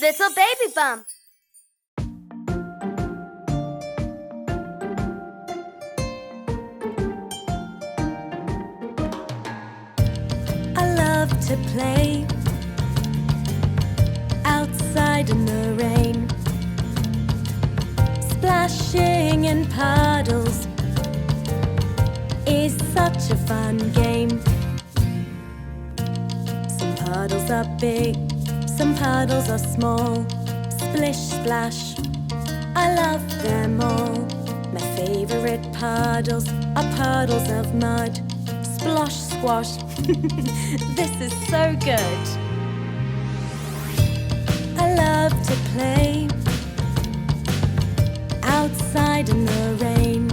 little baby bump. I love to play outside in the rain, splashing in puddles is such a fun game. Some puddles are big, some puddles are small. Splish, splash, I love them all. My favorite puddles are puddles of mud. Splosh, squash, this is so good. I love to play outside in the rain,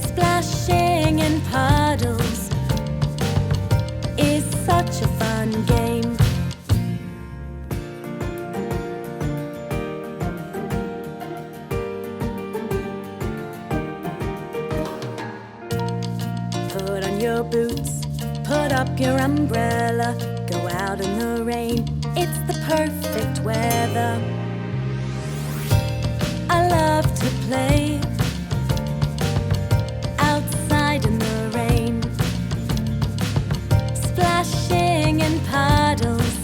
splashing in puddles is such a fun game. Put on your boots, put up your umbrella, go out in the rain, it's the perfect weather. I love to play outside in the rain, splashing in puddles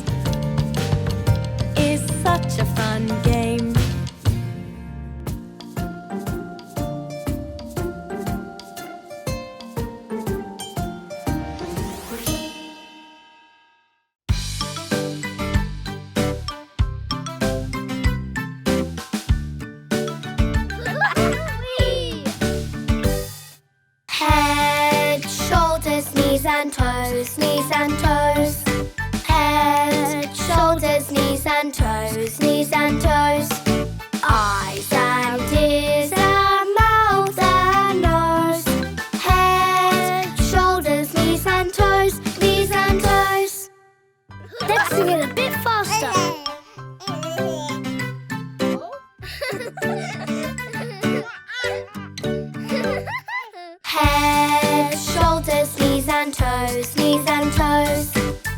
is such a fun game. Head, shoulders, knees and toes, knees and toes. Head, shoulders, knees and toes, knees and toes. Eyes and ears and mouth and nose. Head, shoulders, knees and toes, knees and toes. Let's sing it a bit faster. Head, shoulders, knees and toes, knees and toes.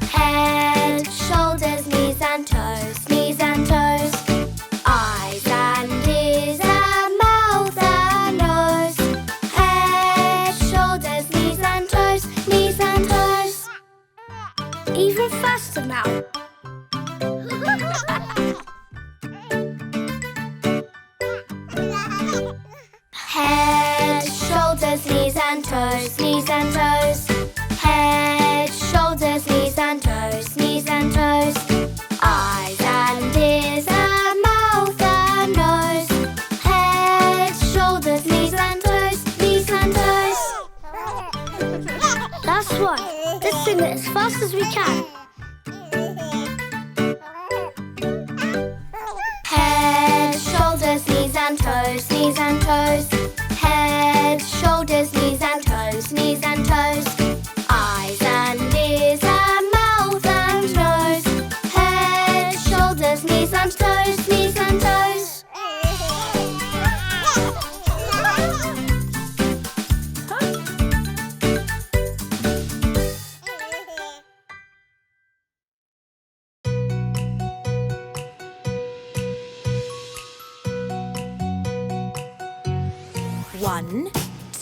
Head, shoulders, knees and toes, knees and toes. Eyes and ears and mouth and nose. Head, shoulders, knees and toes, knees and toes. Even faster now. Head, shoulders, knees and toes, knees and toes. Head, shoulders, knees and toes, knees and toes. Eyes and ears and mouth and nose. Head, shoulders, knees and toes, knees and toes. Last one. Let's sing it as fast as we can. Head, shoulders, knees and toes, knees and toes. Head, shoulders, knees and toes, knees and toes. Eyes and ears and mouth and nose. Head, shoulders, knees and toes, knees and toes. One,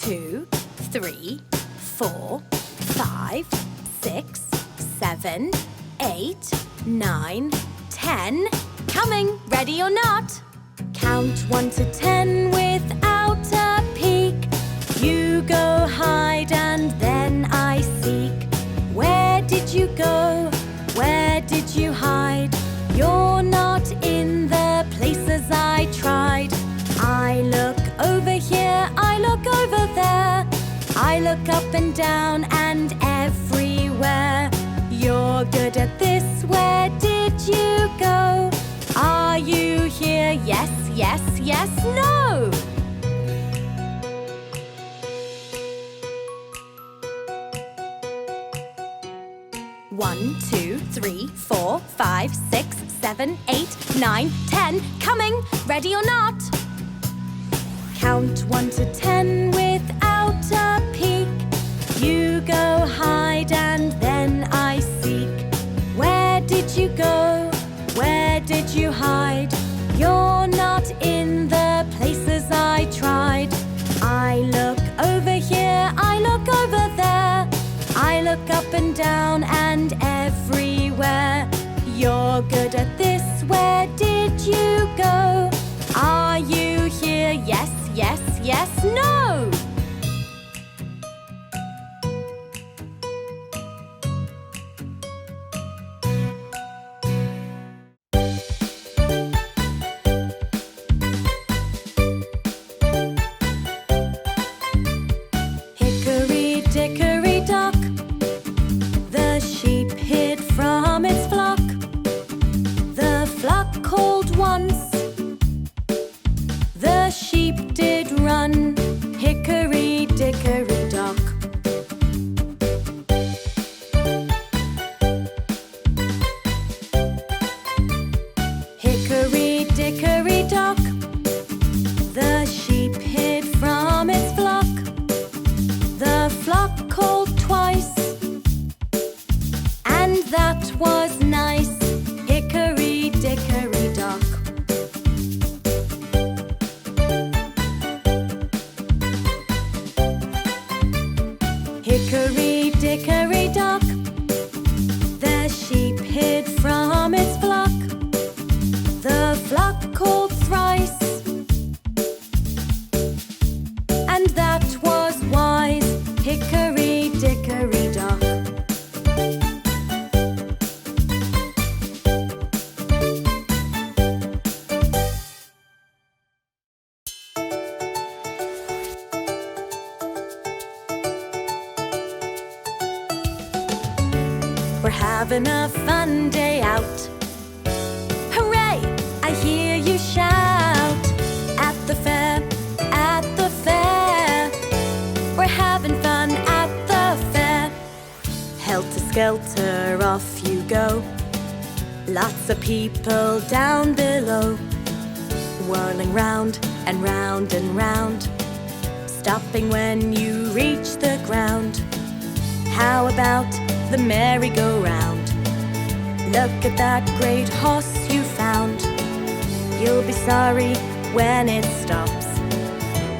2, 3, 4, 5, 6, 7, 8, 9, 10. Coming, ready or not? Count 1 to 10 without a peek. You go hide and then I seek. Where did you go? Where did you hide? You're not in the places I tried. I look over here, I look over there. I look up and down and everywhere. You're good at this, where did you go? Are you here? Yes, yes, yes, no. One, 2, 3, 4, 5, 6, 7, 8, 9, 10. Coming, ready or not? Count 1 to 10 without a peek. You go hide and then I seek. Where did you go? Where down and everywhere. You're good at this, where did you go? Are you here? Yes, yes, yes, no! Hickory dickory dock, the sheep hid from its flock. The flock called once, the sheep did run. Hickory dickory dock. Hickory dickory dock, the sheep hid from its flock. The flock called twice, and that was nice. Hickory dickory dock. Hickory dickory dock, the sheep hid from its flock. The flock called thrice, and that was wise. Hickory dickory dock. We're having a fun day out. Hooray! I hear you shout. At the fair, at the fair. We're having fun at the fair. Helter-skelter, off you go. Lots of people down below, whirling round and round and round, stopping when you reach the ground. How about the merry-go-round? Look at that great horse you found. You'll be sorry when it stops.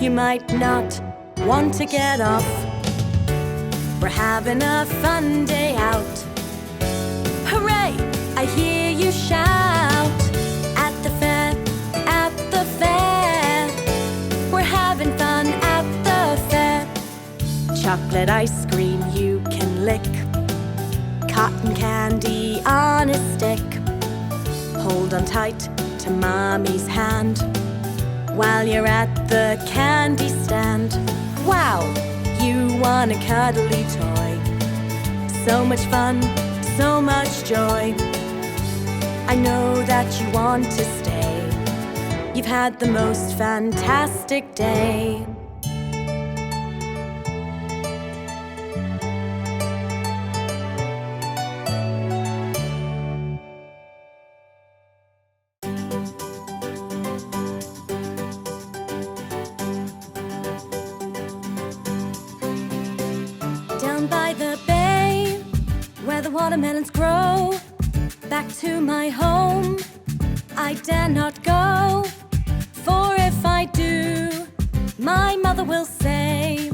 You might not want to get off. We're having a fun day out. Hooray! I hear you shout. At the fair, at the fair. We're having fun at the fair. Chocolate ice cream you can lick, cotton candy on a stick. Hold on tight to Mommy's hand while you're at the candy stand. Wow, you want a cuddly toy. So much fun, so much joy. I know that you want to stay. You've had the most fantastic day. Down by the bay, where the watermelons grow, back to my home I dare not go. For if I do, my mother will say,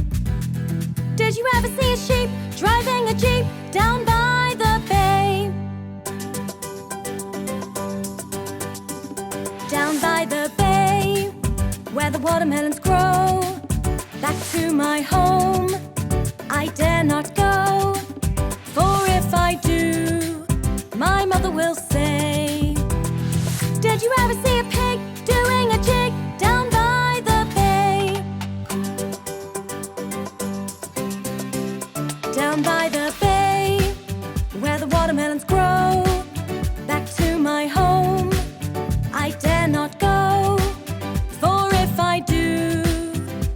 did you ever see a sheep driving a jeep down by the bay? Down by the bay, where the watermelons grow, back to my home I dare not go. For if I do, my mother will say, did you ever see a pig doing a jig down by the bay? Down by the bay, where the watermelons grow, back to my home I dare not go. For if I do,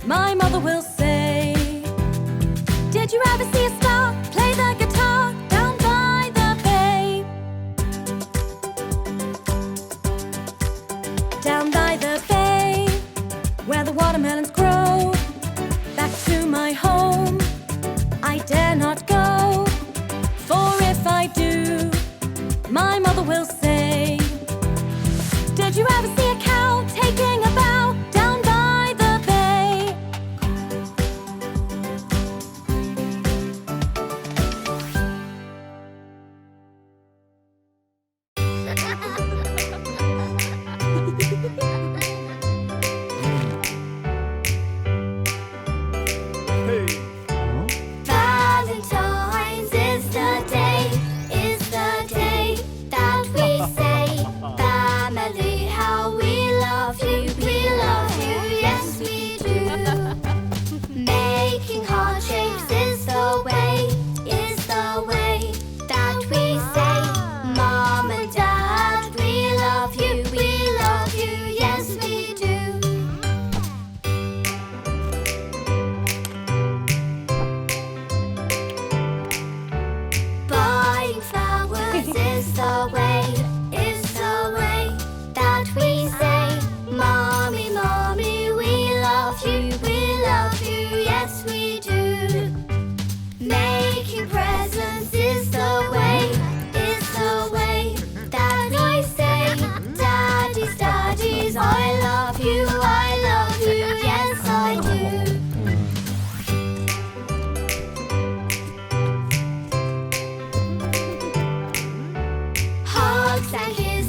my mother will say, did you ever see a star play the guitar down by the bay?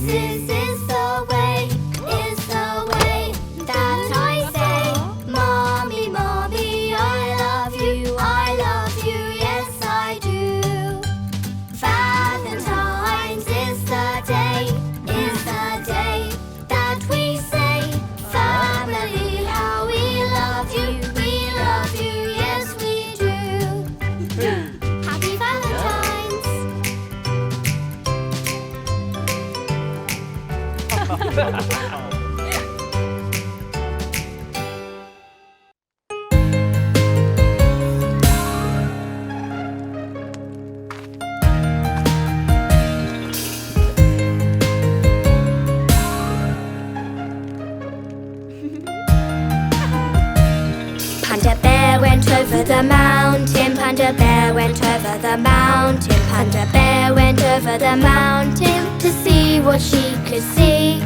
is the way, that I say, Mommy, Mommy, I love you, yes I do. Valentine's is the day that we say, family, how we love you, yes we do. Happy Valentine's! Panda Bear went over the mountain. Panda Bear went over the mountain. Panda Bear went over the mountain to see what she could see.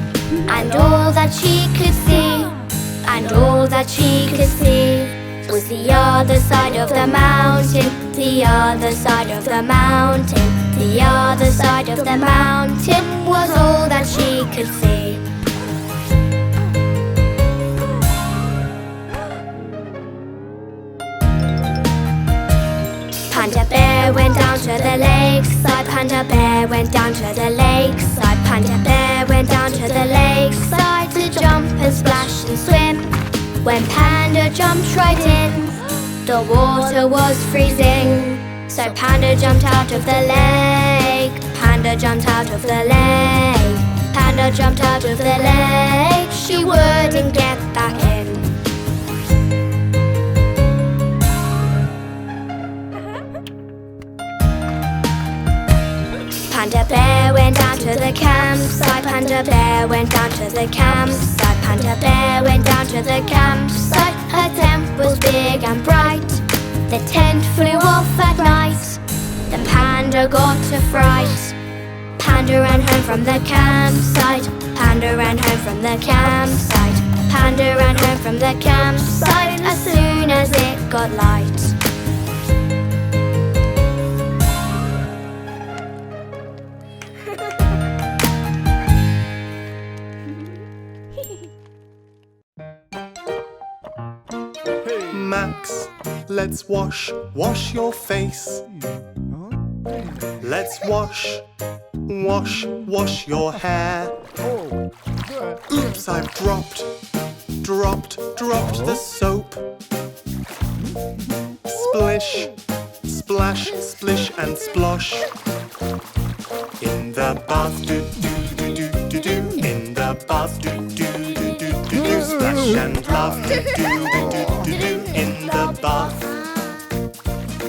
And all that she could see, was the other side of the mountain. The other side of the mountain. The other side of the mountain was all that she could see. Panda Bear went down to the lakeside. Panda Bear went down to the lakeside. Panda Bear went down to the lakeside to jump and splash and swim. When Panda jumped right in, the water was freezing. So Panda jumped out of the lake. Panda jumped out of the lake. Panda jumped out of the lake. She wouldn't get back in. Panda Bear went down to the campsite. Panda Bear went down to the campsite. Panda Bear went down to the campsite. Her tent was big and bright. The tent flew off at night. Then Panda got a fright. Panda ran home from the campsite. Panda ran home from the campsite. Panda ran home from the campsite as soon as it got light. Max, let's wash your face. Let's wash your hair. Oops, I've dropped the soap. Splish, splash, splish and splosh. In the bath, do do do do do do. In the bath, do do do do do do. Splash and laugh, do do do do do do. In the bath,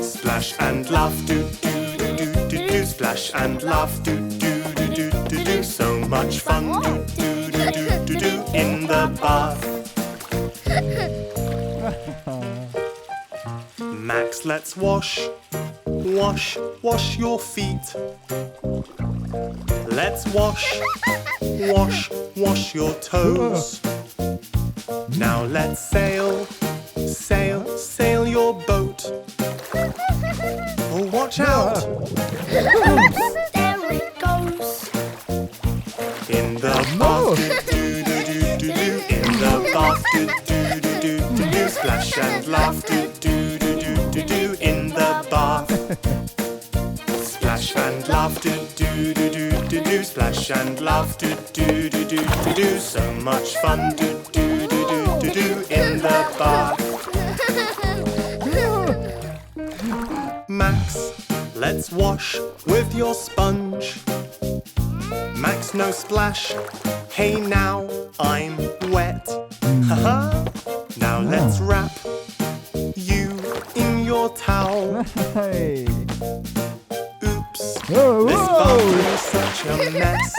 splash and laugh, do do do do do do. Splash and laugh, do do do do do do. So much fun, do do do do do do. In the bath. Max, let's wash your feet. Let's wash your toes. Now let's sail your boat. Oh, watch out! Oops, there it goes. In the bath, do do do do do. In the bath, do do do do do do. Splash and laugh, do do do do do do. In the bath, splash and laugh, do do do do do do. Splash and laugh, do do do do do do. So much fun, do do do do do do. In the bath. Max, let's wash with your sponge. Max, no splash. Hey, now I'm wet. Haha. Now let's wrap you in your towel. Oops, this bathroom is such a mess.